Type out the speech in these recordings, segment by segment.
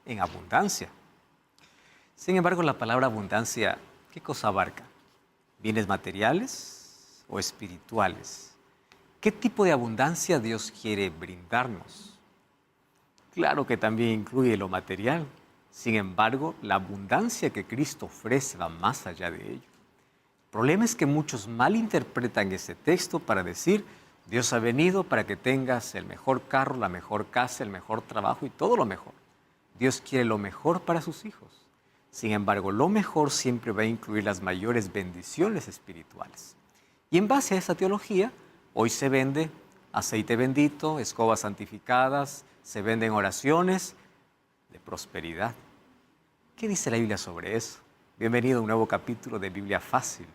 en abundancia. Sin embargo, la palabra abundancia, ¿qué cosa abarca? ¿Bienes materiales o espirituales? ¿Qué tipo de abundancia Dios quiere brindarnos? Claro que también incluye lo material. Sin embargo, la abundancia que Cristo ofrece va más allá de ello. El problema es que muchos malinterpretan ese texto para decir, Dios ha venido para que tengas el mejor carro, la mejor casa, el mejor trabajo y todo lo mejor. Dios quiere lo mejor para sus hijos. Sin embargo, lo mejor siempre va a incluir las mayores bendiciones espirituales. Y en base a esa teología, hoy se vende aceite bendito, escobas santificadas, se venden oraciones de prosperidad. ¿Qué dice la Biblia sobre eso? Bienvenido a un nuevo capítulo de Biblia Fácil.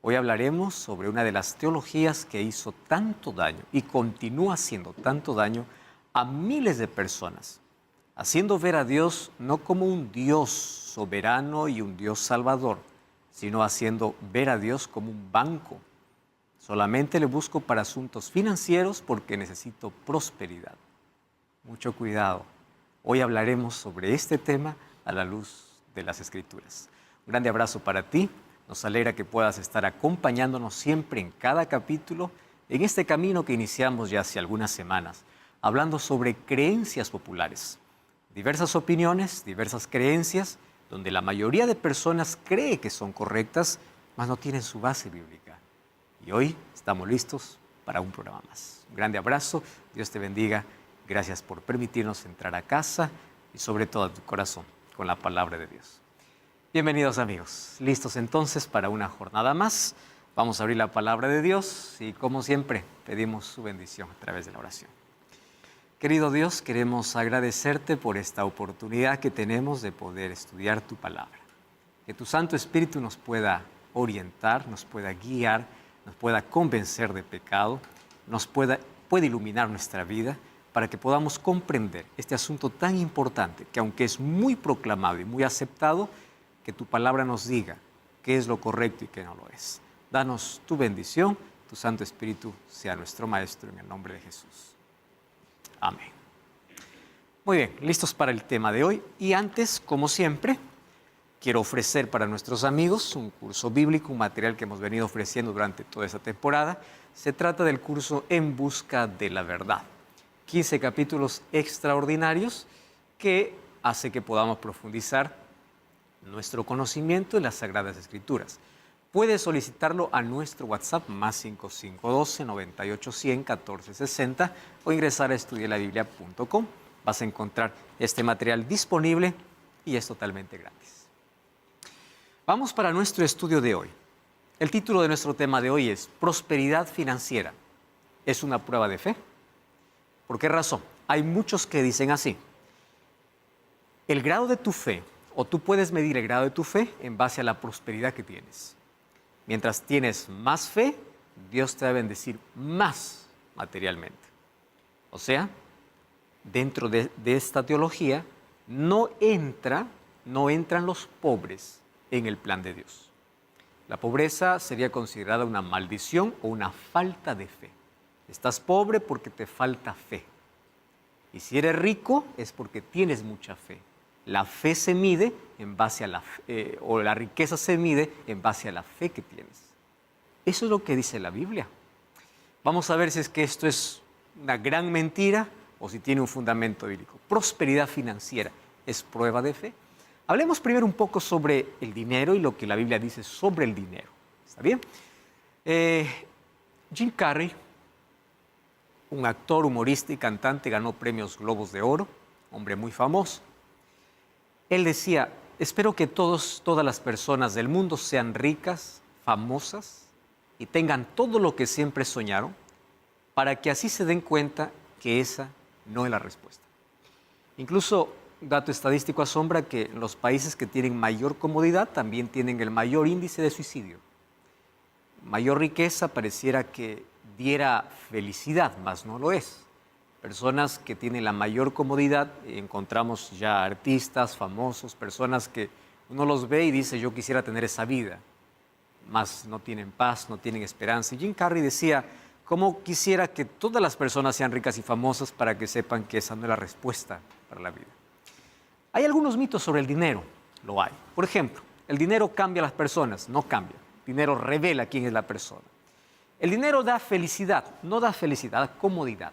Hoy hablaremos sobre una de las teologías que hizo tanto daño y continúa haciendo tanto daño a miles de personas, haciendo ver a Dios no como un Dios soberano y un Dios salvador, sino haciendo ver a Dios como un banco. Solamente le busco para asuntos financieros porque necesito prosperidad. Mucho cuidado. Hoy hablaremos sobre este tema a la luz de las Escrituras. Un grande abrazo para ti. Nos alegra que puedas estar acompañándonos siempre en cada capítulo, en este camino que iniciamos ya hace algunas semanas, hablando sobre creencias populares. Diversas opiniones, diversas creencias, donde la mayoría de personas cree que son correctas, mas no tienen su base bíblica. Y hoy estamos listos para un programa más. Un grande abrazo, Dios te bendiga. Gracias por permitirnos entrar a casa y sobre todo a tu corazón con la palabra de Dios. Bienvenidos amigos, listos entonces para una jornada más. Vamos a abrir la palabra de Dios y como siempre pedimos su bendición a través de la oración. Querido Dios, queremos agradecerte por esta oportunidad que tenemos de poder estudiar tu palabra. Que tu Santo Espíritu nos pueda orientar, nos pueda guiar, nos pueda convencer de pecado, puede iluminar nuestra vida para que podamos comprender este asunto tan importante que aunque es muy proclamado y muy aceptado, que tu palabra nos diga qué es lo correcto y qué no lo es. Danos tu bendición, tu Santo Espíritu sea nuestro Maestro en el nombre de Jesús. Amén. Muy bien, listos para el tema de hoy. Y antes, como siempre, quiero ofrecer para nuestros amigos un curso bíblico, un material que hemos venido ofreciendo durante toda esta temporada. Se trata del curso En Busca de la Verdad. 15 capítulos extraordinarios que hace que podamos profundizar nuestro conocimiento en las Sagradas Escrituras. Puedes solicitarlo a nuestro WhatsApp más 5512-98-100-1460 o ingresar a estudielabiblia.com. Vas a encontrar este material disponible y es totalmente gratis. Vamos para nuestro estudio de hoy. El título de nuestro tema de hoy es Prosperidad financiera. ¿Es una prueba de fe? ¿Por qué razón? Hay muchos que dicen así. El grado de tu fe, o tú puedes medir el grado de tu fe en base a la prosperidad que tienes. Mientras tienes más fe, Dios te va a bendecir más materialmente. O sea, dentro de esta teología no entran los pobres en el plan de Dios. La pobreza sería considerada una maldición o una falta de fe. Estás pobre porque te falta fe. Y si eres rico es porque tienes mucha fe. La fe se mide en base a o la riqueza se mide en base a la fe que tienes. Eso es lo que dice la Biblia. Vamos a ver si es que esto es una gran mentira o si tiene un fundamento bíblico. Prosperidad financiera, ¿es prueba de fe? Hablemos primero un poco sobre el dinero y lo que la Biblia dice sobre el dinero. ¿Está bien? Jim Carrey, un actor, humorista y cantante, ganó premios Globos de Oro, hombre muy famoso. Él decía, espero que todas las personas del mundo sean ricas, famosas y tengan todo lo que siempre soñaron para que así se den cuenta que esa no es la respuesta. Incluso, dato estadístico asombra que los países que tienen mayor comodidad también tienen el mayor índice de suicidio. Mayor riqueza pareciera que diera felicidad, mas no lo es. Personas que tienen la mayor comodidad, encontramos ya artistas, famosos, personas que uno los ve y dice, yo quisiera tener esa vida, mas no tienen paz, no tienen esperanza. Y Jim Carrey decía, ¿cómo quisiera que todas las personas sean ricas y famosas para que sepan que esa no es la respuesta para la vida? Hay algunos mitos sobre el dinero, lo hay. Por ejemplo, el dinero cambia a las personas, no cambia. El dinero revela quién es la persona. El dinero da felicidad, no da felicidad, da comodidad.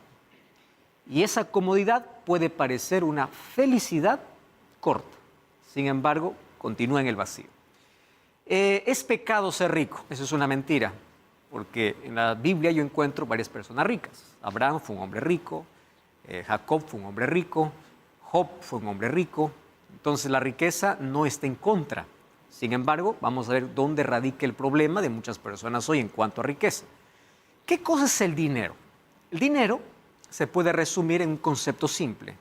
Y esa comodidad puede parecer una felicidad corta. Sin embargo, continúa en el vacío. Es pecado ser rico, eso es una mentira, porque en la Biblia yo encuentro varias personas ricas. Abraham fue un hombre rico, Jacob fue un hombre rico, Job fue un hombre rico. Entonces la riqueza no está en contra. Sin embargo, vamos a ver dónde radica el problema de muchas personas hoy en cuanto a riqueza. ¿Qué cosa es el dinero? El dinero se puede resumir en un concepto simple.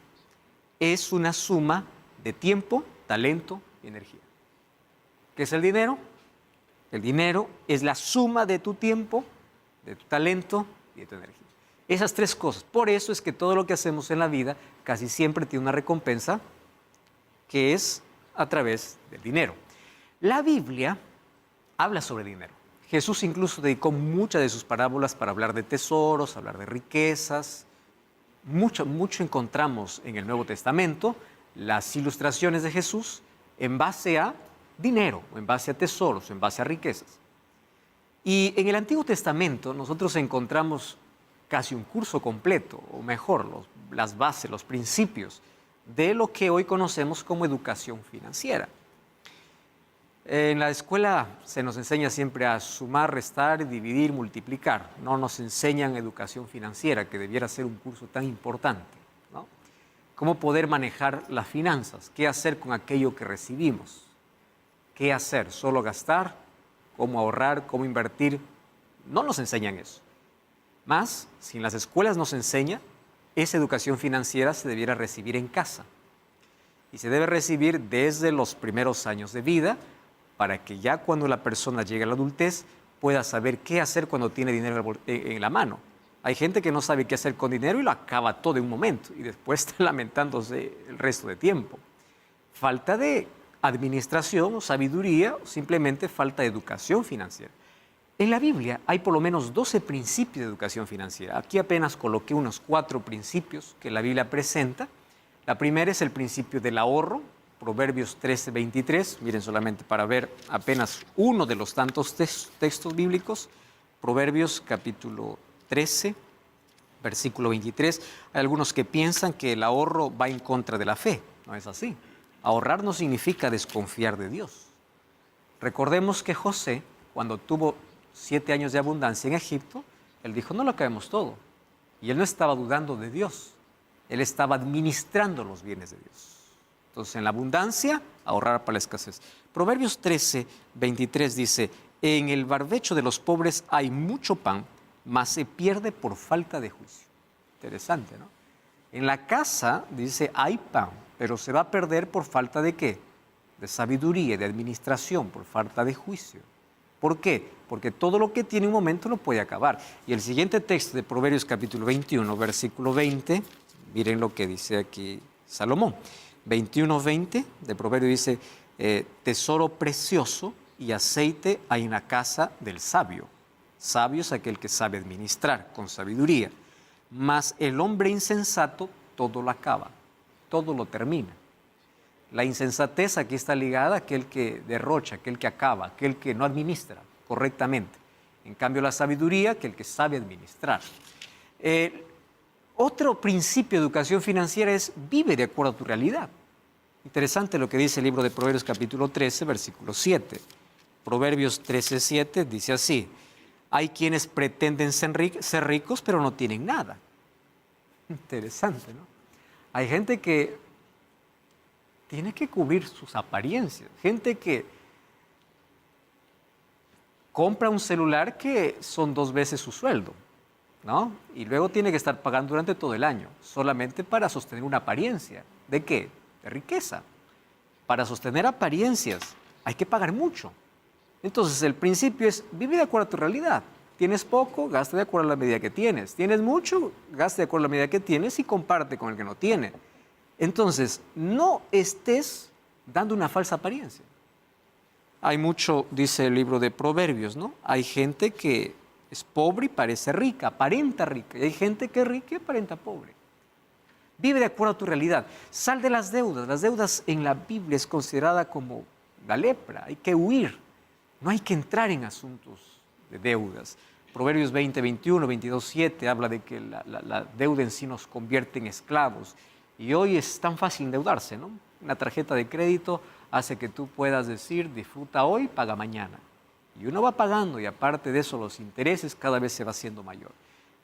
Es una suma de tiempo, talento y energía. ¿Qué es el dinero? El dinero es la suma de tu tiempo, de tu talento y de tu energía. Esas tres cosas. Por eso es que todo lo que hacemos en la vida casi siempre tiene una recompensa que es a través del dinero. La Biblia habla sobre dinero. Jesús incluso dedicó muchas de sus parábolas para hablar de tesoros, hablar de riquezas. Mucho encontramos en el Nuevo Testamento las ilustraciones de Jesús en base a dinero, o en base a tesoros, o en base a riquezas. Y en el Antiguo Testamento nosotros encontramos casi un curso completo, o mejor, las bases, los principios de lo que hoy conocemos como educación financiera. En la escuela se nos enseña siempre a sumar, restar, dividir, multiplicar. No nos enseñan educación financiera, que debiera ser un curso tan importante, ¿no? Cómo poder manejar las finanzas, qué hacer con aquello que recibimos. ¿Qué hacer? ¿Solo gastar? ¿Cómo ahorrar? ¿Cómo invertir? No nos enseñan eso. Más, si en las escuelas nos enseña, esa educación financiera se debiera recibir en casa. Y se debe recibir desde los primeros años de vida para que ya cuando la persona llegue a la adultez pueda saber qué hacer cuando tiene dinero en la mano. Hay gente que no sabe qué hacer con dinero y lo acaba todo en un momento y después está lamentándose el resto de tiempo. Falta de administración o sabiduría, o simplemente falta de educación financiera. En la Biblia hay por lo menos 12 principios de educación financiera. Aquí apenas coloqué unos 4 principios que la Biblia presenta. La primera es el principio del ahorro, Proverbios 13:23. Miren, solamente para ver apenas uno de los tantos textos bíblicos. Proverbios capítulo 13, versículo 23. Hay algunos que piensan que el ahorro va en contra de la fe. No es así. Ahorrar no significa desconfiar de Dios. Recordemos que José, cuando tuvo 7 años de abundancia en Egipto, él dijo, no lo acabemos todo. Y él no estaba dudando de Dios. Él estaba administrando los bienes de Dios. Entonces, en la abundancia, ahorrar para la escasez. Proverbios 13:23 dice, en el barbecho de los pobres hay mucho pan, mas se pierde por falta de juicio. Interesante, ¿no? En la casa, dice, hay pan, pero se va a perder por falta de ¿qué? De sabiduría, de administración, por falta de juicio. ¿Por qué? Porque todo lo que tiene un momento lo puede acabar. Y el siguiente texto de Proverbios capítulo 21, versículo 20, miren lo que dice aquí Salomón. 21:20 de Proverbios dice, tesoro precioso y aceite hay en la casa del sabio. Sabio es aquel que sabe administrar con sabiduría. Mas el hombre insensato todo lo acaba, todo lo termina. La insensatez aquí está ligada a aquel que derrocha, aquel que acaba, aquel que no administra correctamente. En cambio, la sabiduría, aquel que sabe administrar. Otro principio de educación financiera es vive de acuerdo a tu realidad. Interesante lo que dice el libro de Proverbios capítulo 13, versículo 7. Proverbios 13:7 dice así, hay quienes pretenden ser ricos pero no tienen nada. Interesante, ¿no? Hay gente que tiene que cubrir sus apariencias. Gente que compra un celular que son 2 veces su sueldo, ¿no? Y luego tiene que estar pagando durante todo el año, solamente para sostener una apariencia. ¿De qué? De riqueza. Para sostener apariencias hay que pagar mucho. Entonces el principio es, vive de acuerdo a tu realidad. Tienes poco, gasta de acuerdo a la medida que tienes. Tienes mucho, gasta de acuerdo a la medida que tienes y comparte con el que no tiene. Entonces, no estés dando una falsa apariencia. Hay mucho, dice el libro de Proverbios, ¿no? Hay gente que es pobre y parece rica, aparenta rica. Y hay gente que es rica y aparenta pobre. Vive de acuerdo a tu realidad. Sal de las deudas. Las deudas en la Biblia es considerada como la lepra. Hay que huir. No hay que entrar en asuntos de deudas. Proverbios 20, 21, 22, 7 habla de que la deuda en sí nos convierte en esclavos. Y hoy es tan fácil endeudarse, ¿no? Una tarjeta de crédito hace que tú puedas decir, disfruta hoy, paga mañana. Y uno va pagando y aparte de eso los intereses cada vez se va haciendo mayor.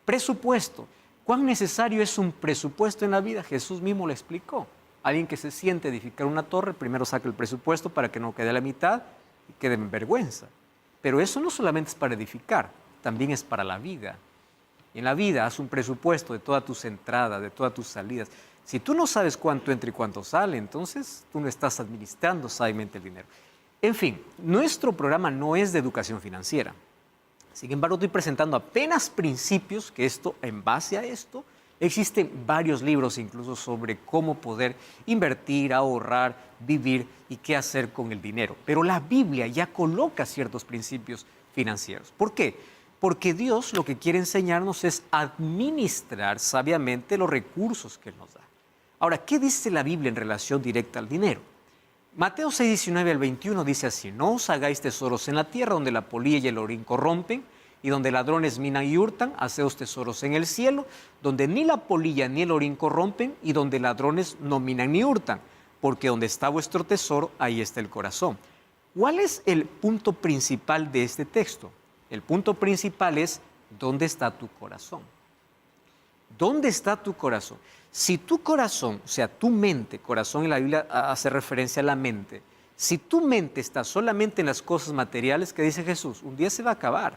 Presupuesto. ¿Cuán necesario es un presupuesto en la vida? Jesús mismo lo explicó. Alguien que se siente a edificar una torre, primero saca el presupuesto para que no quede a la mitad y quede en vergüenza. Pero eso no solamente es para edificar, también es para la vida. En la vida haz un presupuesto de todas tus entradas, de todas tus salidas. Si tú no sabes cuánto entra y cuánto sale, entonces tú no estás administrando sabiamente el dinero. En fin, nuestro programa no es de educación financiera. Sin embargo, estoy presentando apenas principios que en base a esto, existen varios libros incluso sobre cómo poder invertir, ahorrar, vivir y qué hacer con el dinero. Pero la Biblia ya coloca ciertos principios financieros. ¿Por qué? Porque Dios lo que quiere enseñarnos es administrar sabiamente los recursos que Él nos da. Ahora, ¿qué dice la Biblia en relación directa al dinero? Mateo 6, 19 al 21 dice así: no os hagáis tesoros en la tierra donde la polilla y el orín corrompen y donde ladrones minan y hurtan, haceos tesoros en el cielo, donde ni la polilla ni el orín corrompen y donde ladrones no minan ni hurtan, porque donde está vuestro tesoro, ahí está el corazón. ¿Cuál es el punto principal de este texto? El punto principal es: ¿dónde está tu corazón? ¿Dónde está tu corazón? Si tu corazón, o sea, tu mente, corazón en la Biblia hace referencia a la mente, si tu mente está solamente en las cosas materiales, que dice Jesús, un día se va a acabar,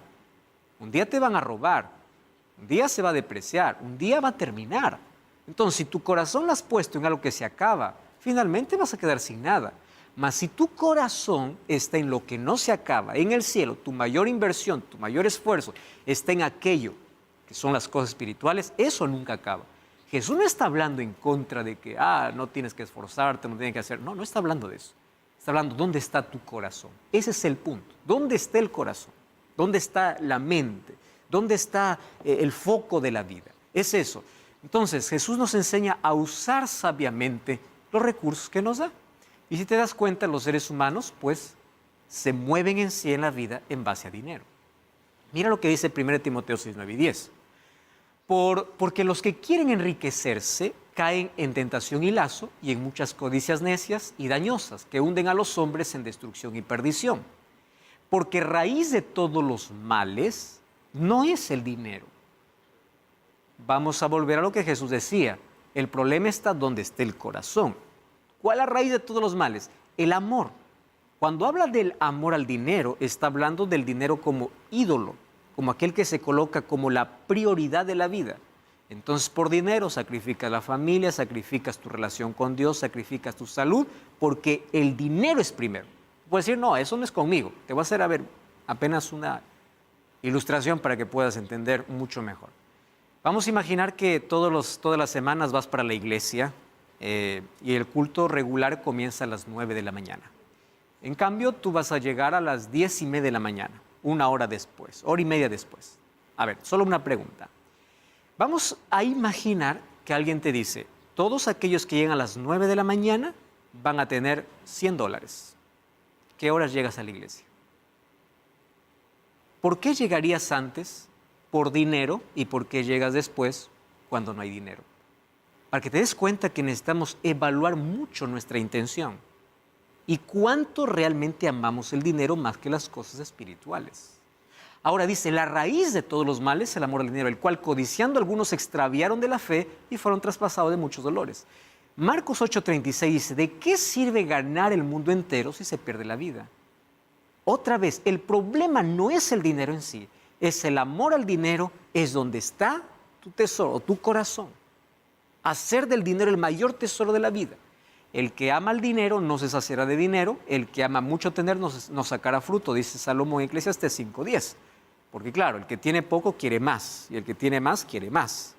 un día te van a robar, un día se va a depreciar, un día va a terminar. Entonces, si tu corazón lo has puesto en algo que se acaba, finalmente vas a quedar sin nada. Mas si tu corazón está en lo que no se acaba, en el cielo, tu mayor inversión, tu mayor esfuerzo está en aquello que son las cosas espirituales, eso nunca acaba. Jesús no está hablando en contra de que, no tienes que esforzarte, no tienes que hacer. No, no está hablando de eso. Está hablando, ¿dónde está tu corazón? Ese es el punto. ¿Dónde está el corazón? ¿Dónde está la mente? ¿Dónde está el foco de la vida? Es eso. Entonces, Jesús nos enseña a usar sabiamente los recursos que nos da. Y si te das cuenta, los seres humanos, pues, se mueven en sí en la vida en base a dinero. Mira lo que dice 1 Timoteo 6, 9 y 10. Porque los que quieren enriquecerse caen en tentación y lazo y en muchas codicias necias y dañosas que hunden a los hombres en destrucción y perdición. Porque raíz de todos los males no es el dinero. Vamos a volver a lo que Jesús decía. El problema está donde esté el corazón. ¿Cuál es la raíz de todos los males? El amor. Cuando habla del amor al dinero, está hablando del dinero como ídolo, como aquel que se coloca como la prioridad de la vida. Entonces, por dinero sacrificas la familia, sacrificas tu relación con Dios, sacrificas tu salud, porque el dinero es primero. Puedes decir, no, eso no es conmigo. Te voy a hacer apenas una ilustración para que puedas entender mucho mejor. Vamos a imaginar que todas las semanas vas para la iglesia y el culto regular comienza a las 9 de la mañana. En cambio, tú vas a llegar a las 10:30 de la mañana. Una hora después, hora y media después. A ver, solo una pregunta. Vamos a imaginar que alguien te dice, todos aquellos que llegan a las 9 de la mañana van a tener $100. ¿Qué horas llegas a la iglesia? ¿Por qué llegarías antes por dinero y por qué llegas después cuando no hay dinero? Para que te des cuenta que necesitamos evaluar mucho nuestra intención. ¿Y cuánto realmente amamos el dinero más que las cosas espirituales? Ahora dice, la raíz de todos los males es el amor al dinero, el cual codiciando algunos se extraviaron de la fe y fueron traspasados de muchos dolores. Marcos 8:36 dice, ¿de qué sirve ganar el mundo entero si se pierde la vida? Otra vez, el problema no es el dinero en sí, es el amor al dinero, es donde está tu tesoro, tu corazón. Hacer del dinero el mayor tesoro de la vida. El que ama el dinero no se saciará de dinero, el que ama mucho tener no sacará fruto, dice Salomón en Eclesiastés 5:10. Porque claro, el que tiene poco quiere más, y el que tiene más quiere más.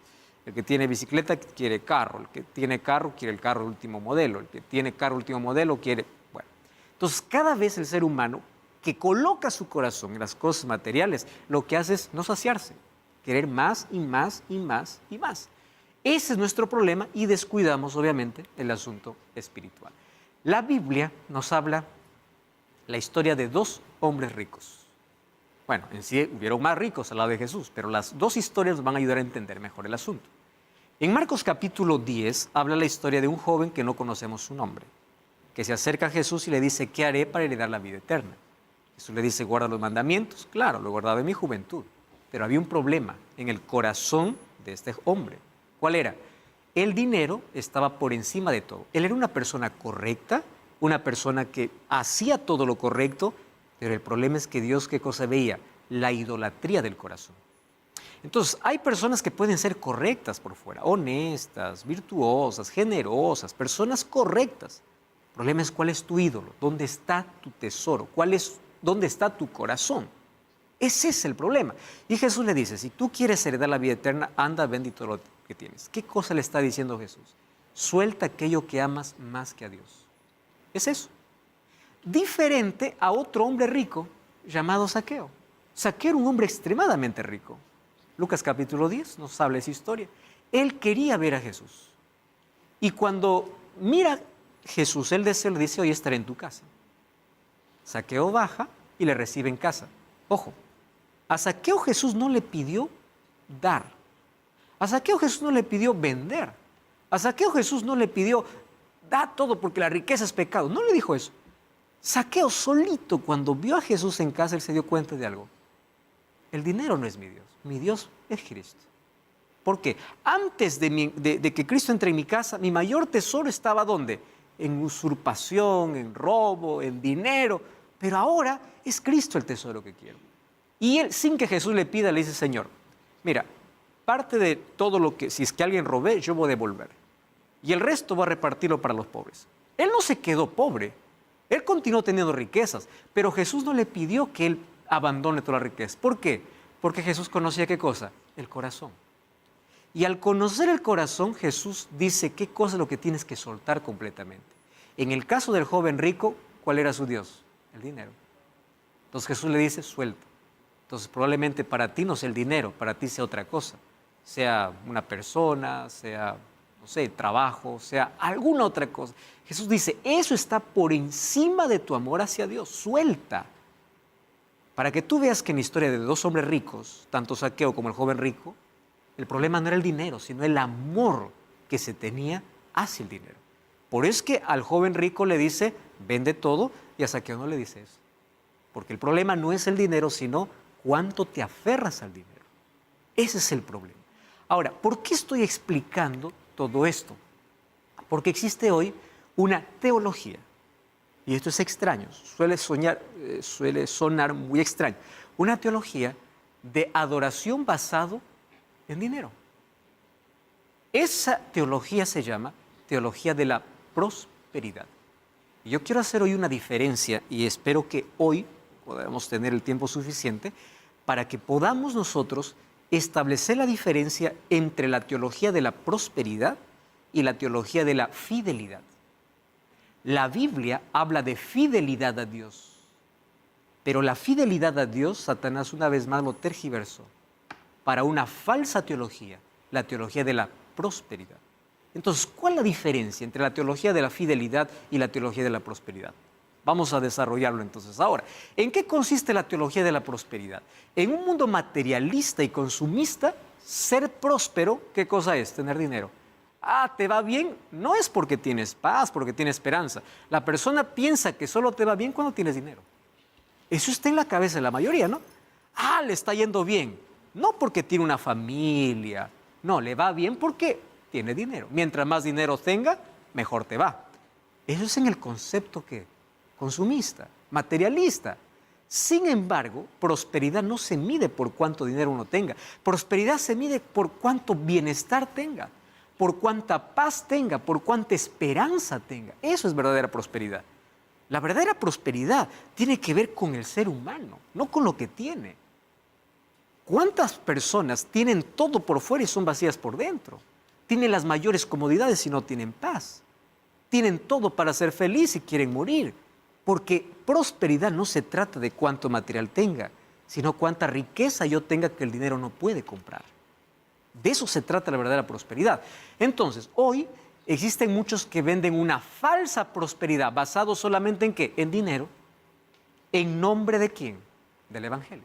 El que tiene bicicleta quiere carro, el que tiene carro quiere el carro último modelo, el que tiene carro último modelo quiere... Bueno, entonces cada vez el ser humano que coloca su corazón en las cosas materiales, lo que hace es no saciarse, querer más y más y más y más. Ese es nuestro problema y descuidamos, obviamente, el asunto espiritual. La Biblia nos habla la historia de dos hombres ricos. Bueno, en sí hubieron más ricos al lado de Jesús, pero las dos historias nos van a ayudar a entender mejor el asunto. En Marcos capítulo 10 habla la historia de un joven que no conocemos su nombre, que se acerca a Jesús y le dice, ¿qué haré para heredar la vida eterna? Jesús le dice, guarda los mandamientos. Claro, lo he guardado en mi juventud, pero había un problema en el corazón de este hombre. ¿Cuál era? El dinero estaba por encima de todo. Él era una persona correcta, una persona que hacía todo lo correcto, pero el problema es que Dios, ¿qué cosa veía? La idolatría del corazón. Entonces, hay personas que pueden ser correctas por fuera, honestas, virtuosas, generosas, personas correctas. El problema es cuál es tu ídolo, dónde está tu tesoro, dónde está tu corazón. Ese es el problema. Y Jesús le dice, si tú quieres heredar la vida eterna, anda, vende todo lo que tienes. ¿Qué cosa le está diciendo Jesús? Suelta aquello que amas más que a Dios. Es eso. Diferente a otro hombre rico llamado Zaqueo. Zaqueo era un hombre extremadamente rico. Lucas capítulo 10 nos habla esa historia. Él quería ver a Jesús. Y cuando mira a Jesús, el deseo le dice, hoy estaré en tu casa. Zaqueo baja y le recibe en casa. Ojo, a Zaqueo Jesús no le pidió dar. A Zaqueo Jesús no le pidió vender. A Zaqueo Jesús no le pidió, da todo porque la riqueza es pecado. No le dijo eso. Zaqueo solito, cuando vio a Jesús en casa, él se dio cuenta de algo. El dinero no es mi Dios es Cristo. ¿Por qué? Antes de que Cristo entre en mi casa, mi mayor tesoro estaba ¿dónde? En usurpación, en robo, en dinero. Pero ahora es Cristo el tesoro que quiero. Y él, sin que Jesús le pida, le dice, Señor, mira, parte de todo lo que, si es que alguien robé, yo voy a devolver. Y el resto voy a repartirlo para los pobres. Él no se quedó pobre. Él continuó teniendo riquezas, pero Jesús no le pidió que él abandone toda la riqueza. ¿Por qué? Porque Jesús conocía ¿qué cosa? El corazón. Y al conocer el corazón, Jesús dice qué cosa es lo que tienes que soltar completamente. En el caso del joven rico, ¿cuál era su Dios? El dinero. Entonces Jesús le dice, suelta. Entonces probablemente para ti no sea el dinero, para ti sea otra cosa. Sea una persona, sea, no sé, trabajo, sea alguna otra cosa. Jesús dice, eso está por encima de tu amor hacia Dios, suelta. Para que tú veas que en la historia de dos hombres ricos, tanto Zaqueo como el joven rico, el problema no era el dinero, sino el amor que se tenía hacia el dinero. Por eso es que al joven rico le dice, vende todo, y a Zaqueo no le dice eso. Porque el problema no es el dinero, sino cuánto te aferras al dinero. Ese es el problema. Ahora, ¿por qué estoy explicando todo esto? Porque existe hoy una teología, y esto es extraño, suele sonar muy extraño, una teología de adoración basado en dinero. Esa teología se llama teología de la prosperidad. Y yo quiero hacer hoy una diferencia y espero que hoy podamos tener el tiempo suficiente para que podamos nosotros establecer la diferencia entre la teología de la prosperidad y la teología de la fidelidad. La Biblia habla de fidelidad a Dios, pero la fidelidad a Dios, Satanás una vez más lo tergiversó para una falsa teología, la teología de la prosperidad. Entonces, ¿cuál es la diferencia entre la teología de la fidelidad y la teología de la prosperidad? Vamos a desarrollarlo entonces ahora. ¿En qué consiste la teología de la prosperidad? En un mundo materialista y consumista, ser próspero, ¿qué cosa es? Tener dinero. ¿Te va bien? No es porque tienes paz, porque tienes esperanza. La persona piensa que solo te va bien cuando tienes dinero. Eso está en la cabeza de la mayoría, ¿no? Le está yendo bien. No porque tiene una familia. No, le va bien porque tiene dinero. Mientras más dinero tenga, mejor te va. Eso es en el concepto que consumista, materialista. Sin embargo, prosperidad no se mide por cuánto dinero uno tenga. Prosperidad se mide por cuánto bienestar tenga, por cuánta paz tenga, por cuánta esperanza tenga. Eso es verdadera prosperidad. La verdadera prosperidad tiene que ver con el ser humano, no con lo que tiene. ¿Cuántas personas tienen todo por fuera y son vacías por dentro? Tienen las mayores comodidades y no tienen paz. Tienen todo para ser feliz y quieren morir. Porque prosperidad no se trata de cuánto material tenga, sino cuánta riqueza yo tenga que el dinero no puede comprar. De eso se trata la verdadera prosperidad. Entonces, hoy existen muchos que venden una falsa prosperidad basado solamente en ¿qué? En dinero. ¿En nombre de quién? Del Evangelio.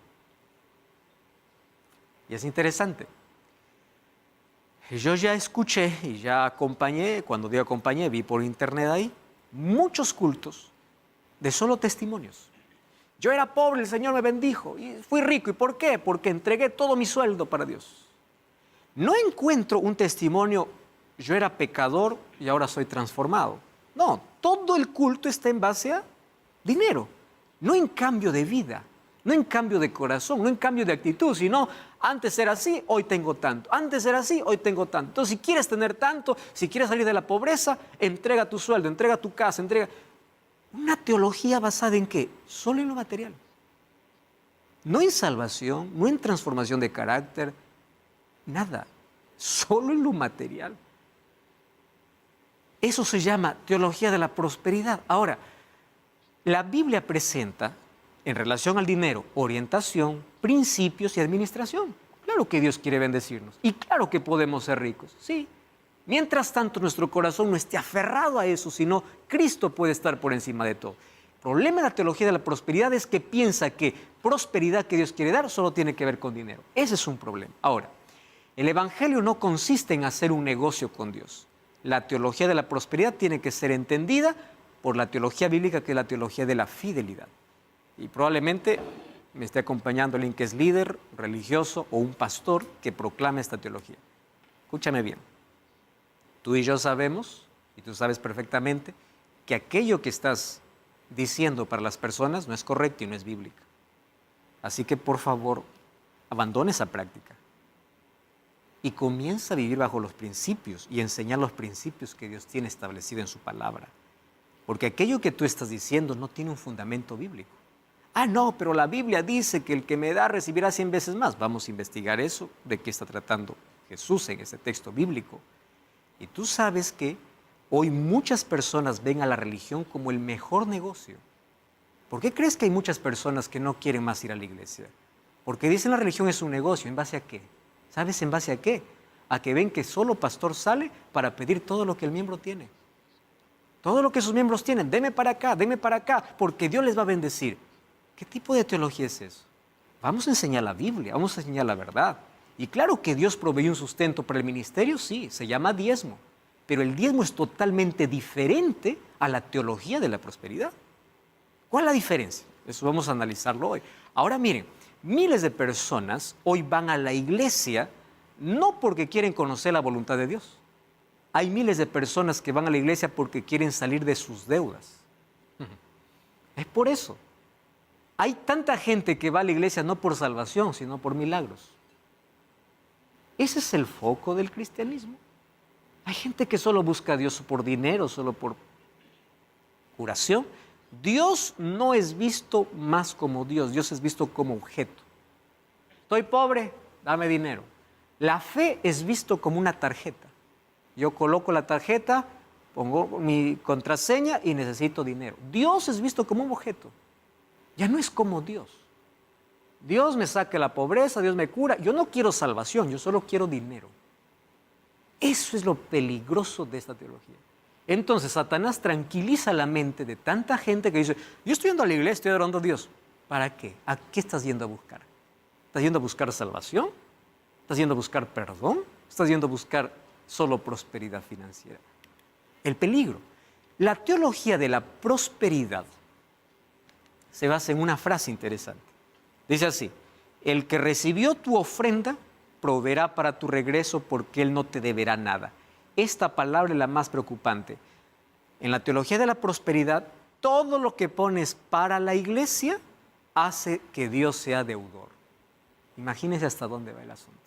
Y es interesante. Yo ya escuché y ya acompañé, cuando digo acompañé, vi por internet ahí, muchos cultos de solo testimonios. Yo era pobre, el Señor me bendijo y fui rico. ¿Y por qué? Porque entregué todo mi sueldo para Dios. No encuentro un testimonio, yo era pecador y ahora soy transformado. No, todo el culto está en base a dinero, no en cambio de vida, no en cambio de corazón, no en cambio de actitud, sino antes era así, hoy tengo tanto, antes era así, hoy tengo tanto. Entonces, si quieres tener tanto, si quieres salir de la pobreza, entrega tu sueldo, entrega tu casa, entrega... Una teología basada en ¿qué? Solo en lo material. No en salvación, no en transformación de carácter, nada, solo en lo material. Eso se llama teología de la prosperidad. Ahora, la Biblia presenta, en relación al dinero, orientación, principios y administración. Claro que Dios quiere bendecirnos y claro que podemos ser ricos, sí. Mientras tanto, nuestro corazón no esté aferrado a eso, sino Cristo puede estar por encima de todo. El problema de la teología de la prosperidad es que piensa que prosperidad que Dios quiere dar solo tiene que ver con dinero. Ese es un problema. Ahora, el Evangelio no consiste en hacer un negocio con Dios. La teología de la prosperidad tiene que ser entendida por la teología bíblica, que es la teología de la fidelidad. Y probablemente me esté acompañando alguien que es líder religioso o un pastor que proclama esta teología. Escúchame bien. Tú y yo sabemos, y tú sabes perfectamente, que aquello que estás diciendo para las personas no es correcto y no es bíblico. Así que, por favor, abandona esa práctica y comienza a vivir bajo los principios y enseñar los principios que Dios tiene establecido en su palabra. Porque aquello que tú estás diciendo no tiene un fundamento bíblico. Ah, no, pero la Biblia dice que el que me da recibirá 100 veces más. Vamos a investigar eso, de qué está tratando Jesús en ese texto bíblico. Y tú sabes que hoy muchas personas ven a la religión como el mejor negocio. ¿Por qué crees que hay muchas personas que no quieren más ir a la iglesia? Porque dicen la religión es un negocio. ¿En base a qué? ¿Sabes en base a qué? A que ven que solo pastor sale para pedir todo lo que el miembro tiene. Todo lo que sus miembros tienen. Deme para acá, porque Dios les va a bendecir. ¿Qué tipo de teología es eso? Vamos a enseñar la Biblia, vamos a enseñar la verdad. Y claro que Dios proveyó un sustento para el ministerio, sí, se llama diezmo. Pero el diezmo es totalmente diferente a la teología de la prosperidad. ¿Cuál es la diferencia? Eso vamos a analizarlo hoy. Ahora miren, miles de personas hoy van a la iglesia no porque quieren conocer la voluntad de Dios. Hay miles de personas que van a la iglesia porque quieren salir de sus deudas. Es por eso. Hay tanta gente que va a la iglesia no por salvación, sino por milagros. Ese es el foco del cristianismo. Hay gente que solo busca a Dios por dinero, solo por curación. Dios no es visto más como Dios, Dios es visto como objeto. Estoy pobre, dame dinero. La fe es visto como una tarjeta. Yo coloco la tarjeta, pongo mi contraseña y necesito dinero. Dios es visto como un objeto. Ya no es como Dios. Dios me saca de la pobreza, Dios me cura. Yo no quiero salvación, yo solo quiero dinero. Eso es lo peligroso de esta teología. Entonces, Satanás tranquiliza la mente de tanta gente que dice, yo estoy yendo a la iglesia, estoy adorando a Dios. ¿Para qué? ¿A qué estás yendo a buscar? ¿Estás yendo a buscar salvación? ¿Estás yendo a buscar perdón? ¿Estás yendo a buscar solo prosperidad financiera? El peligro. La teología de la prosperidad se basa en una frase interesante. Dice así, el que recibió tu ofrenda proveerá para tu regreso porque él no te deberá nada. Esta palabra es la más preocupante. En la teología de la prosperidad, todo lo que pones para la iglesia hace que Dios sea deudor. Imagínese hasta dónde va el asunto.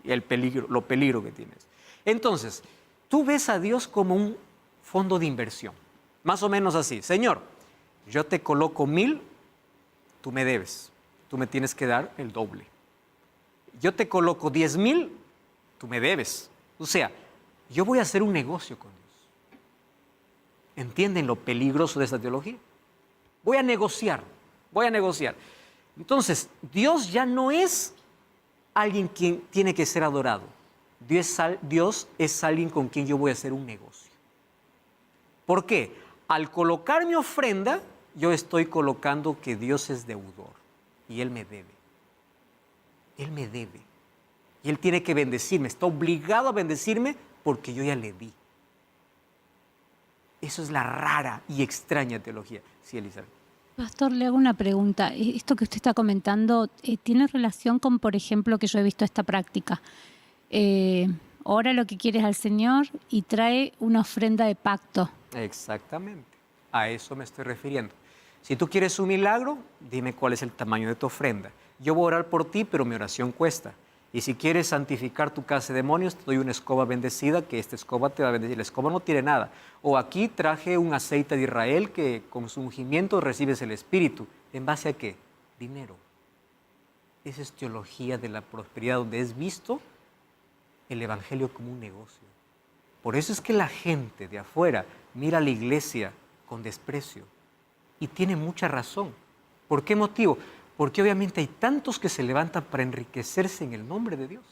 Y el peligro, lo peligro que tienes. Entonces, tú ves a Dios como un fondo de inversión. Más o menos así. Señor, yo te coloco 1,000, tú me debes. Tú me tienes que dar el doble. Yo te coloco 10,000, tú me debes. O sea, yo voy a hacer un negocio con Dios. ¿Entienden lo peligroso de esta teología? Voy a negociar. Entonces, Dios ya no es alguien quien tiene que ser adorado. Dios es alguien con quien yo voy a hacer un negocio. ¿Por qué? Al colocar mi ofrenda, yo estoy colocando que Dios es deudor y Él me debe. Él me debe. Y Él tiene que bendecirme, está obligado a bendecirme porque yo ya le di. Eso es la rara y extraña teología. Sí, Elizabeth. Pastor, le hago una pregunta. Esto que usted está comentando, ¿tiene relación con, por ejemplo, que yo he visto esta práctica? Ora lo que quieres al Señor y trae una ofrenda de pacto. Exactamente. A eso me estoy refiriendo. Si tú quieres un milagro, dime cuál es el tamaño de tu ofrenda. Yo voy a orar por ti, pero mi oración cuesta. Y si quieres santificar tu casa de demonios, te doy una escoba bendecida, que esta escoba te va a bendecir. La escoba no tiene nada. O aquí traje un aceite de Israel que con su ungimiento recibes el Espíritu. ¿En base a qué? Dinero. Esa es teología de la prosperidad, donde es visto el Evangelio como un negocio. Por eso es que la gente de afuera mira a la iglesia con desprecio. Y tiene mucha razón. ¿Por qué motivo? Porque obviamente hay tantos que se levantan para enriquecerse en el nombre de Dios.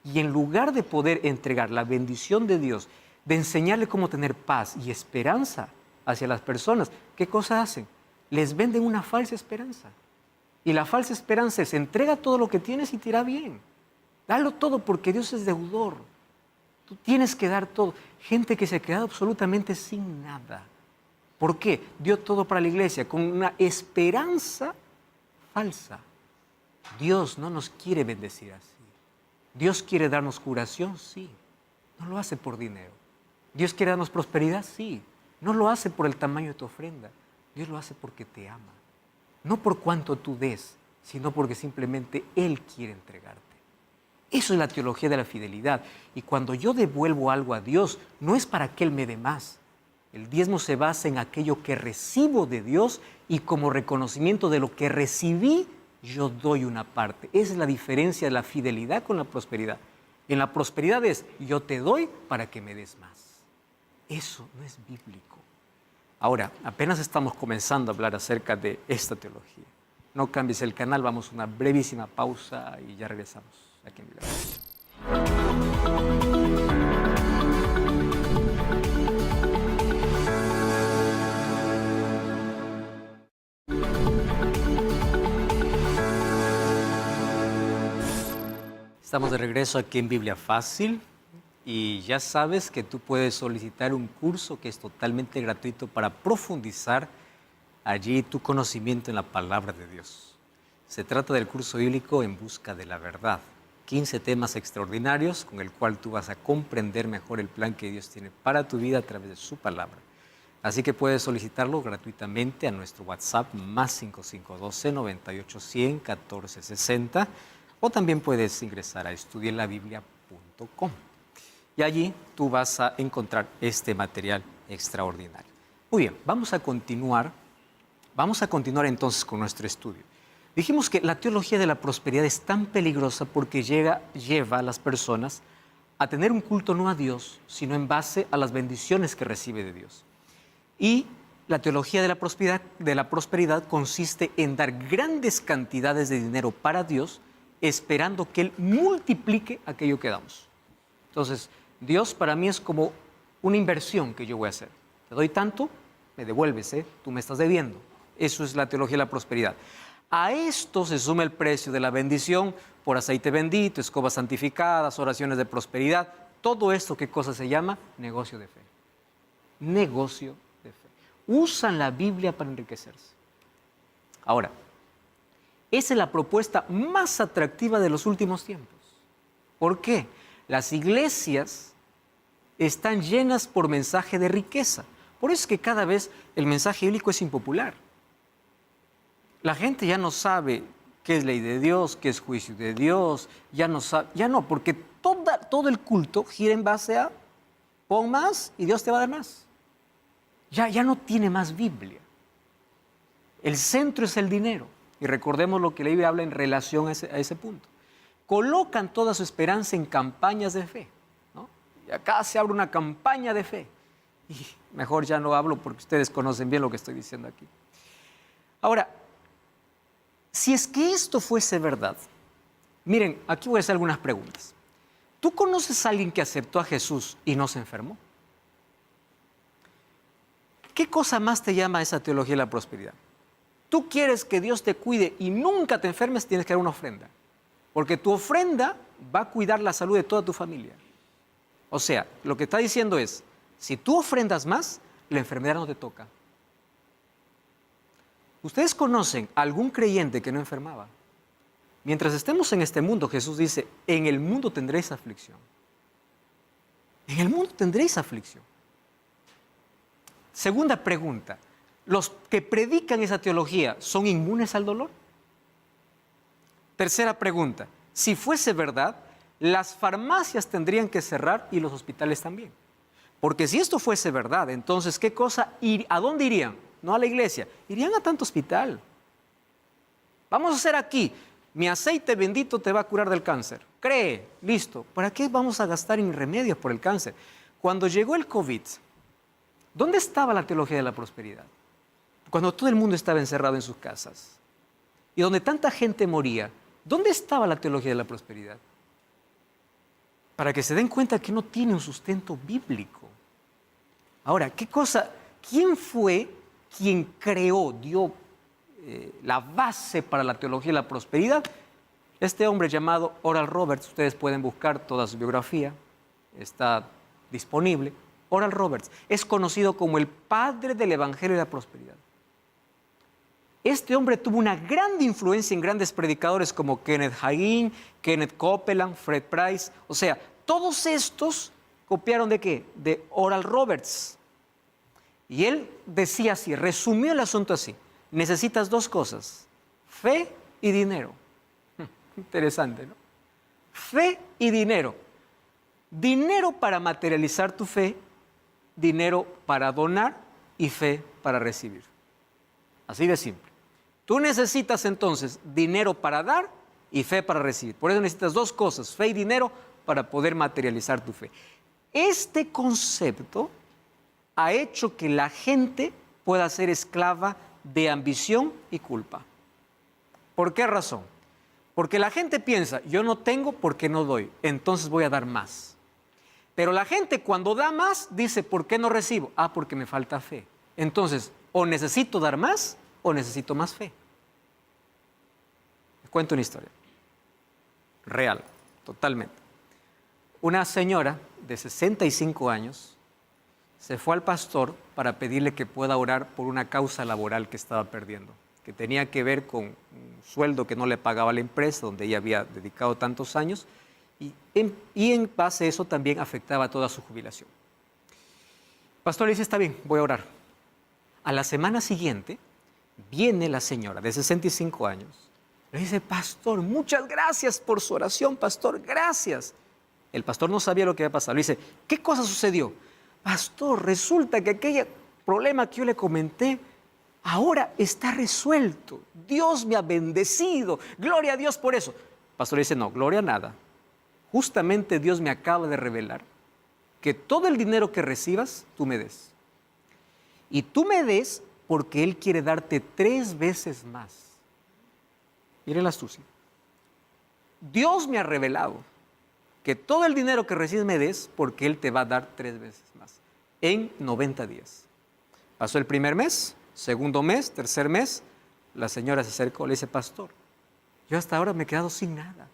Y en lugar de poder entregar la bendición de Dios, de enseñarle cómo tener paz y esperanza hacia las personas, ¿qué cosa hacen? Les venden una falsa esperanza. Y la falsa esperanza es: entrega todo lo que tienes y te irá bien. Dalo todo porque Dios es deudor. Tú tienes que dar todo. Gente que se ha quedado absolutamente sin nada. ¿Por qué? Dio todo para la iglesia con una esperanza falsa. Dios no nos quiere bendecir así. Dios quiere darnos curación, sí. No lo hace por dinero. Dios quiere darnos prosperidad, sí. No lo hace por el tamaño de tu ofrenda. Dios lo hace porque te ama. No por cuánto tú des, sino porque simplemente Él quiere entregarte. Eso es la teología de la fidelidad. Y cuando yo devuelvo algo a Dios, no es para que Él me dé más. El diezmo se basa en aquello que recibo de Dios y como reconocimiento de lo que recibí, yo doy una parte. Esa es la diferencia de la fidelidad con la prosperidad. En la prosperidad es: yo te doy para que me des más. Eso no es bíblico. Ahora, apenas estamos comenzando a hablar acerca de esta teología. No cambies el canal, vamos a una brevísima pausa y ya regresamos aquí en Milagros. Estamos de regreso aquí en Biblia Fácil y ya sabes que tú puedes solicitar un curso que es totalmente gratuito para profundizar allí tu conocimiento en la palabra de Dios. Se trata del curso bíblico En Busca de la Verdad. 15 temas extraordinarios con el cual tú vas a comprender mejor el plan que Dios tiene para tu vida a través de su palabra. Así que puedes solicitarlo gratuitamente a nuestro WhatsApp +5512 98 100 14 60. O también puedes ingresar a estudienlabiblia.com y allí tú vas a encontrar este material extraordinario. Muy bien, vamos a continuar entonces con nuestro estudio. Dijimos que la teología de la prosperidad es tan peligrosa porque lleva a las personas a tener un culto no a Dios, sino en base a las bendiciones que recibe de Dios. Y la teología de la prosperidad consiste en dar grandes cantidades de dinero para Dios, esperando que Él multiplique aquello que damos. Entonces, Dios para mí es como una inversión que yo voy a hacer. Te doy tanto, me devuelves, tú me estás debiendo. Eso es la teología de la prosperidad. A esto se suma el precio de la bendición por aceite bendito, escobas santificadas, oraciones de prosperidad. Todo esto, ¿qué cosa se llama? Negocio de fe. Negocio de fe. Usan la Biblia para enriquecerse. Ahora, esa es la propuesta más atractiva de los últimos tiempos. ¿Por qué? Las iglesias están llenas por mensaje de riqueza. Por eso es que cada vez el mensaje bíblico es impopular. La gente ya no sabe qué es ley de Dios, qué es juicio de Dios, porque todo el culto gira en base a pon más y Dios te va a dar más. Ya no tiene más Biblia. El centro es el dinero. Y recordemos lo que la Biblia habla en relación a ese punto. Colocan toda su esperanza en campañas de fe, ¿no? Y acá se abre una campaña de fe. Y mejor ya no hablo porque ustedes conocen bien lo que estoy diciendo aquí. Ahora, si es que esto fuese verdad, Miren, aquí voy a hacer algunas preguntas. ¿Tú conoces a alguien que aceptó a Jesús y no se enfermó? ¿Qué cosa más te llama esa teología de la prosperidad? Tú quieres que Dios te cuide y nunca te enfermes, tienes que dar una ofrenda. Porque tu ofrenda va a cuidar la salud de toda tu familia. O sea, lo que está diciendo es, si tú ofrendas más, la enfermedad no te toca. ¿Ustedes conocen a algún creyente que no enfermaba? Mientras estemos en este mundo, Jesús dice, en el mundo tendréis aflicción. En el mundo tendréis aflicción. Segunda pregunta, ¿los que predican esa teología son inmunes al dolor? Tercera pregunta, si fuese verdad, las farmacias tendrían que cerrar y los hospitales también. Porque si esto fuese verdad, entonces, ¿qué cosa? ¿A dónde irían? No a la iglesia, irían a tanto hospital. Vamos a hacer aquí, mi aceite bendito te va a curar del cáncer. Cree, listo. ¿Para qué vamos a gastar en remedios por el cáncer? Cuando llegó el COVID, ¿dónde estaba la teología de la prosperidad? Cuando todo el mundo estaba encerrado en sus casas y donde tanta gente moría, ¿dónde estaba la teología de la prosperidad? Para que se den cuenta que no tiene un sustento bíblico. Ahora, ¿qué cosa? ¿Quién fue quien creó, dio la base para la teología de la prosperidad? Este hombre llamado Oral Roberts, ustedes pueden buscar toda su biografía, está disponible. Oral Roberts es conocido como el padre del Evangelio de la Prosperidad. Este hombre tuvo una gran influencia en grandes predicadores como Kenneth Hagin, Kenneth Copeland, Fred Price. O sea, todos estos copiaron ¿de qué? De Oral Roberts. Y él decía así, resumió el asunto así. Necesitas dos cosas, fe y dinero. Interesante, ¿no? Fe y dinero. Dinero para materializar tu fe, dinero para donar y fe para recibir. Así de simple. Tú necesitas entonces dinero para dar y fe para recibir. Por eso necesitas dos cosas, fe y dinero, para poder materializar tu fe. Este concepto ha hecho que la gente pueda ser esclava de ambición y culpa. ¿Por qué razón? Porque la gente piensa, yo no tengo porque no doy, entonces voy a dar más. Pero la gente cuando da más dice, ¿por qué no recibo? Ah, porque me falta fe. Entonces, o necesito dar más o necesito más fe. Les cuento una historia. Real, totalmente. Una señora de 65 años se fue al pastor para pedirle que pueda orar por una causa laboral que estaba perdiendo, que tenía que ver con un sueldo que no le pagaba la empresa donde ella había dedicado tantos años y en base a eso también afectaba toda su jubilación. El pastor le dice, está bien, voy a orar. A la semana siguiente viene la señora de 65 años, le dice, pastor, muchas gracias por su oración, pastor, gracias. El pastor no sabía lo que había pasado, le dice, ¿qué cosa sucedió? Pastor, resulta que aquel problema que yo le comenté ahora está resuelto. Dios me ha bendecido. Gloria a Dios por eso. El pastor le dice, no, gloria a nada. Justamente Dios me acaba de revelar que todo el dinero que recibas, tú me des. Y tú me des porque Él quiere darte 3 veces más. Mire la astucia. Dios me ha revelado que todo el dinero que recibes me des porque Él te va a dar 3 veces más en 90 días. Pasó el primer mes, segundo mes, tercer mes, la señora se acercó, le dice, pastor, yo hasta ahora me he quedado sin nada.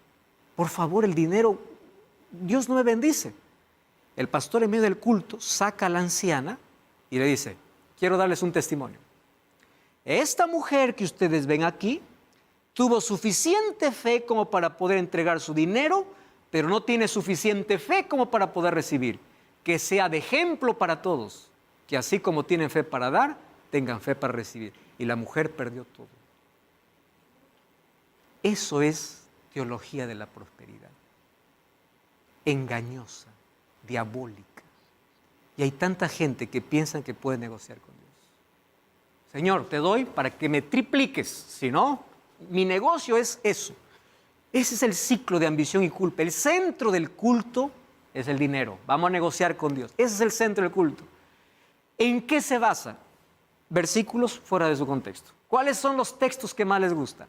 Por favor, el dinero, Dios no me bendice. El pastor en medio del culto saca a la anciana y le dice, quiero darles un testimonio. Esta mujer que ustedes ven aquí tuvo suficiente fe como para poder entregar su dinero, pero no tiene suficiente fe como para poder recibir. Que sea de ejemplo para todos, que así como tienen fe para dar, tengan fe para recibir. Y la mujer perdió todo. Eso es teología de la prosperidad. Engañosa, diabólica. Y hay tanta gente que piensa que puede negociar con Dios. Señor, te doy para que me tripliques, si no, mi negocio es eso. Ese es el ciclo de ambición y culpa. El centro del culto es el dinero. Vamos a negociar con Dios. Ese es el centro del culto. ¿En qué se basa? Versículos fuera de su contexto. ¿Cuáles son los textos que más les gustan?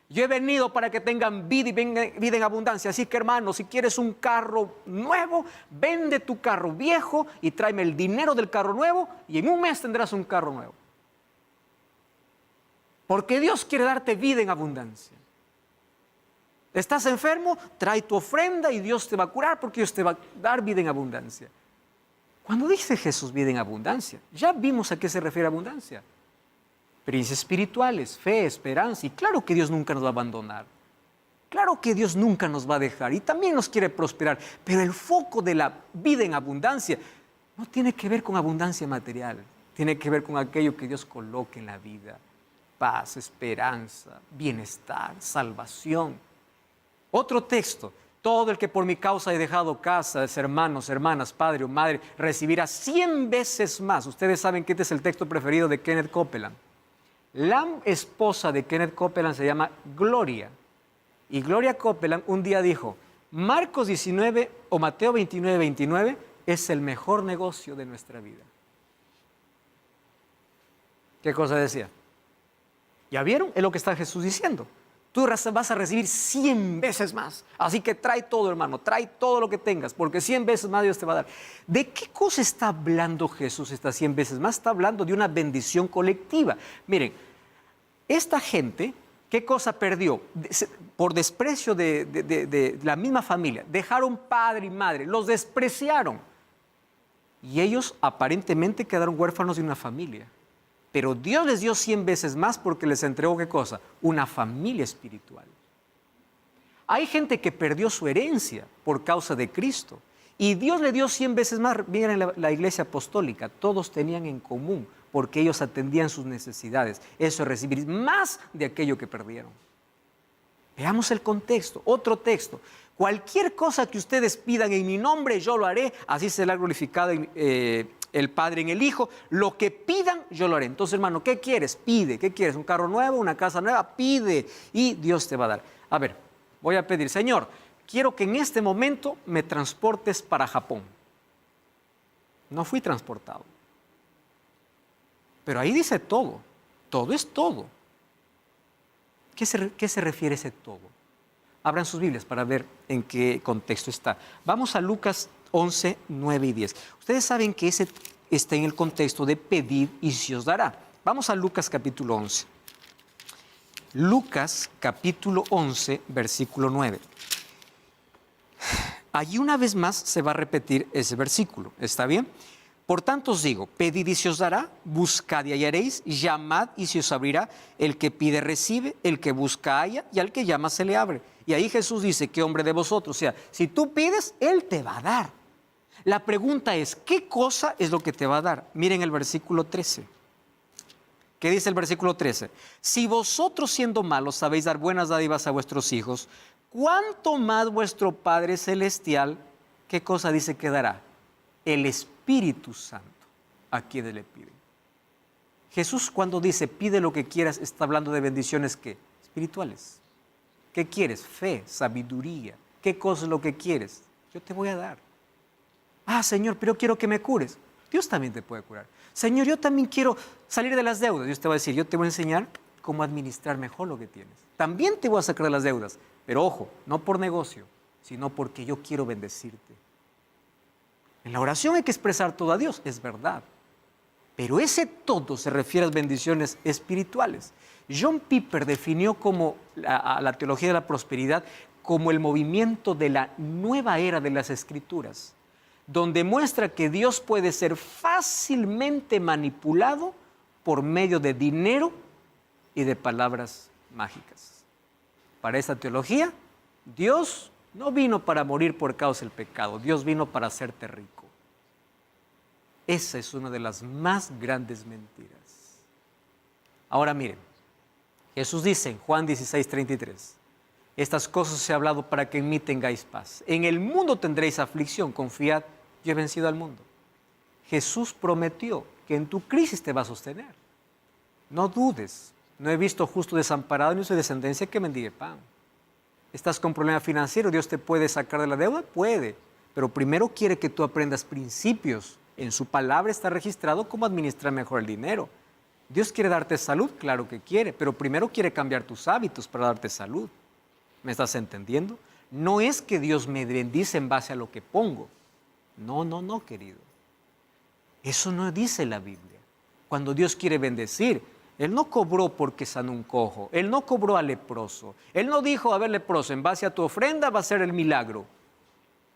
Yo he venido para que tengan vida y vida en abundancia. Así que, hermano, si quieres un carro nuevo, vende tu carro viejo y tráeme el dinero del carro nuevo y en un mes tendrás un carro nuevo. Porque Dios quiere darte vida en abundancia. ¿Estás enfermo? Trae tu ofrenda y Dios te va a curar porque Dios te va a dar vida en abundancia. Cuando dice Jesús vida en abundancia, ya vimos a qué se refiere abundancia. Experiencias espirituales, fe, esperanza. Y claro que Dios nunca nos va a abandonar. Claro que Dios nunca nos va a dejar y también nos quiere prosperar. Pero el foco de la vida en abundancia no tiene que ver con abundancia material. Tiene que ver con aquello que Dios coloque en la vida. Paz, esperanza, bienestar, salvación. Otro texto, todo el que por mi causa he dejado casas, hermanos, hermanas, padre o madre, recibirá 100 veces más. Ustedes saben que este es el texto preferido de Kenneth Copeland. La esposa de Kenneth Copeland se llama Gloria. Y Gloria Copeland un día dijo, Marcos 19 o Mateo 29, 29 es el mejor negocio de nuestra vida. ¿Qué cosa decía? ¿Ya vieron? Es lo que está Jesús diciendo. Tú vas a recibir 100 veces más. Así que trae todo, hermano, trae todo lo que tengas, porque 100 veces más Dios te va a dar. ¿De qué cosa está hablando Jesús estas 100 veces más? Está hablando de una bendición colectiva. Miren, esta gente, ¿qué cosa perdió? Por desprecio de la misma familia. Dejaron padre y madre, los despreciaron. Y ellos aparentemente quedaron huérfanos de una familia. Pero Dios les dio 100 veces más porque les entregó, ¿qué cosa? Una familia espiritual. Hay gente que perdió su herencia por causa de Cristo. Y Dios le dio 100 veces más. Miren la iglesia apostólica, todos tenían en común porque ellos atendían sus necesidades. Eso es recibir más de aquello que perdieron. Veamos el contexto. Otro texto. Cualquier cosa que ustedes pidan en mi nombre, yo lo haré. Así será glorificado el Padre en el Hijo. Lo que pidan, yo lo haré. Entonces, hermano, ¿qué quieres? Pide. ¿Qué quieres? ¿Un carro nuevo? ¿Una casa nueva? Pide. Y Dios te va a dar. A ver, voy a pedir, Señor, quiero que en este momento me transportes para Japón. No fui transportado. Pero ahí dice todo. Todo es todo. ¿Qué se refiere ese todo? Abran sus Biblias para ver en qué contexto está. Vamos a Lucas 11, 9 y 10. Ustedes saben que ese está en el contexto de pedir y se os dará. Vamos a Lucas capítulo 11. Lucas capítulo 11, versículo 9. Allí una vez más se va a repetir ese versículo. ¿Está bien? Por tanto os digo, pedid y se os dará, buscad y hallaréis, llamad y se os abrirá. El que pide recibe, el que busca halla y al que llama se le abre. Y ahí Jesús dice, ¿qué hombre de vosotros? O sea, si tú pides, Él te va a dar. La pregunta es, ¿qué cosa es lo que te va a dar? Miren el versículo 13. ¿Qué dice el versículo 13? Si vosotros siendo malos sabéis dar buenas dádivas a vuestros hijos, ¿cuánto más vuestro Padre Celestial, qué cosa dice que dará? El Espíritu Santo a quienes le piden. Jesús cuando dice pide lo que quieras está hablando de bendiciones ¿qué? Espirituales. ¿Qué quieres? Fe, sabiduría. ¿Qué cosa es lo que quieres? Yo te voy a dar. Ah, Señor, pero quiero que me cures. Dios también te puede curar. Señor, yo también quiero salir de las deudas. Dios te va a decir, yo te voy a enseñar cómo administrar mejor lo que tienes. También te voy a sacar de las deudas. Pero ojo, no por negocio, sino porque yo quiero bendecirte. En la oración hay que expresar todo a Dios, es verdad. Pero ese todo se refiere a las bendiciones espirituales. John Piper definió como a la teología de la prosperidad como el movimiento de la nueva era de las Escrituras, donde muestra que Dios puede ser fácilmente manipulado por medio de dinero y de palabras mágicas. Para esta teología, Dios no vino para morir por causa del pecado, Dios vino para hacerte rico. Esa es una de las más grandes mentiras. Ahora miren, Jesús dice en Juan 16, 33, estas cosas os he hablado para que en mí tengáis paz. En el mundo tendréis aflicción, confiad, yo he vencido al mundo. Jesús prometió que en tu crisis te va a sostener. No dudes, no he visto justo desamparado ni su descendencia que mendigue pan. ¿Estás con problema financiero? ¿Dios te puede sacar de la deuda? Puede, pero primero quiere que tú aprendas principios. En su palabra está registrado cómo administrar mejor el dinero. ¿Dios quiere darte salud? Claro que quiere, pero primero quiere cambiar tus hábitos para darte salud. ¿Me estás entendiendo? No es que Dios me bendice en base a lo que pongo. No, querido. Eso no dice la Biblia. Cuando Dios quiere bendecir, Él no cobró porque sanó un cojo. Él no cobró al leproso. Él no dijo, a ver, leproso, en base a tu ofrenda va a ser el milagro.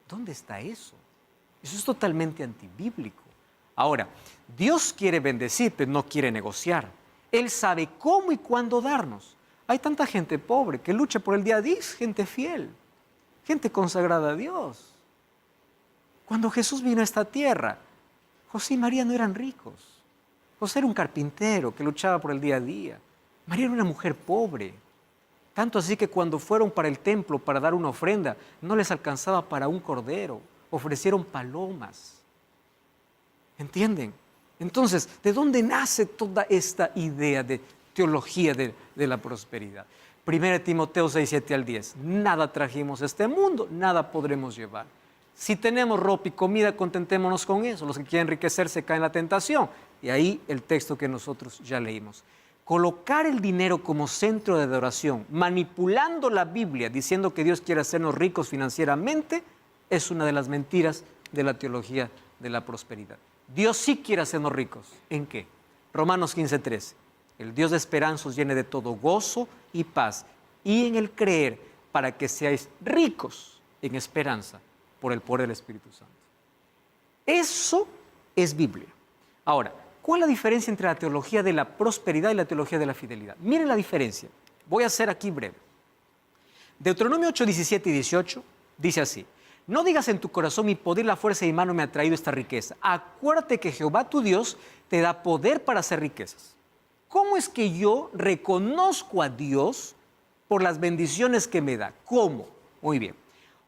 ¿Dónde está eso? Eso es totalmente antibíblico. Ahora, Dios quiere bendecir, pero no quiere negociar. Él sabe cómo y cuándo darnos. Hay tanta gente pobre que lucha por el día a día, gente fiel, gente consagrada a Dios. Cuando Jesús vino a esta tierra, José y María no eran ricos. José era un carpintero que luchaba por el día a día. María era una mujer pobre. Tanto así que cuando fueron para el templo para dar una ofrenda, no les alcanzaba para un cordero. Ofrecieron palomas. ¿Entienden? Entonces, ¿de dónde nace toda esta idea de teología de la prosperidad? 1 Timoteo 6, 7 al 10. Nada trajimos a este mundo, nada podremos llevar. Si tenemos ropa y comida, contentémonos con eso. Los que quieren enriquecerse caen en la tentación. Y ahí el texto que nosotros ya leímos. Colocar el dinero como centro de adoración, manipulando la Biblia, diciendo que Dios quiere hacernos ricos financieramente, es una de las mentiras de la teología de la prosperidad. Dios sí quiere hacernos ricos. ¿En qué? Romanos 15, 13. El Dios de esperanza os llene de todo gozo y paz, y en el creer, para que seáis ricos en esperanza por el poder del Espíritu Santo. Eso es Biblia. Ahora, ¿cuál es la diferencia entre la teología de la prosperidad y la teología de la fidelidad? Miren la diferencia. Voy a ser aquí breve. Deuteronomio 8, 17 y 18 dice así: no digas en tu corazón, mi poder, la fuerza de mi mano me ha traído esta riqueza. Acuérdate que Jehová tu Dios te da poder para hacer riquezas. ¿Cómo es que yo reconozco a Dios por las bendiciones que me da? ¿Cómo? Muy bien.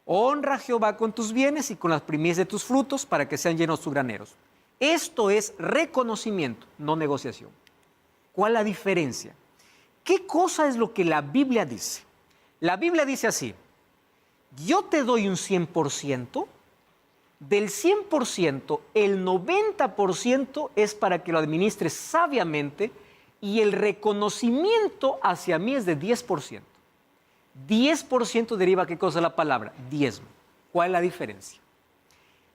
Honra a Jehová con tus bienes y con las primicias de tus frutos para que sean llenos tus graneros. Esto es reconocimiento, no negociación. ¿Cuál es la diferencia? ¿Qué cosa es lo que la Biblia dice? La Biblia dice así: yo te doy un 100%, del 100%, el 90% es para que lo administres sabiamente y el reconocimiento hacia mí es de 10%. 10% deriva, ¿qué cosa es la palabra? Diezmo. ¿Cuál es la diferencia?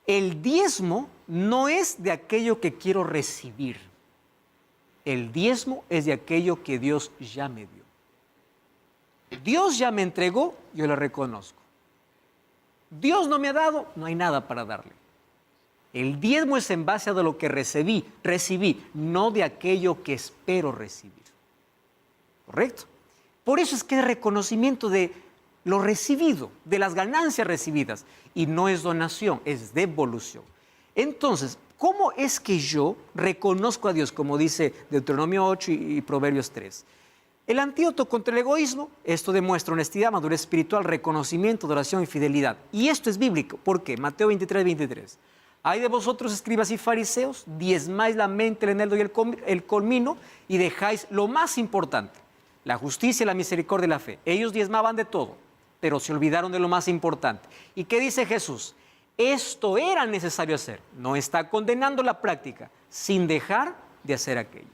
El diezmo no es de aquello que quiero recibir. El diezmo es de aquello que Dios ya me dio. Dios ya me entregó, yo lo reconozco. Dios no me ha dado, no hay nada para darle. El diezmo es en base a lo que recibí, no de aquello que espero recibir. ¿Correcto? Por eso es que es reconocimiento de lo recibido, de las ganancias recibidas. Y no es donación, es devolución. Entonces, ¿cómo es que yo reconozco a Dios? Como dice Deuteronomio 8 y Proverbios 3. El antídoto contra el egoísmo, esto demuestra honestidad, madurez espiritual, reconocimiento, adoración y fidelidad. Y esto es bíblico. ¿Por qué? Mateo 23, 23. Hay de vosotros, escribas y fariseos, diezmáis la mente, el eneldo y el comino, y dejáis lo más importante, la justicia y la misericordia y la fe. Ellos diezmaban de todo, pero se olvidaron de lo más importante. ¿Y qué dice Jesús? Esto era necesario hacer. No está condenando la práctica, sin dejar de hacer aquello.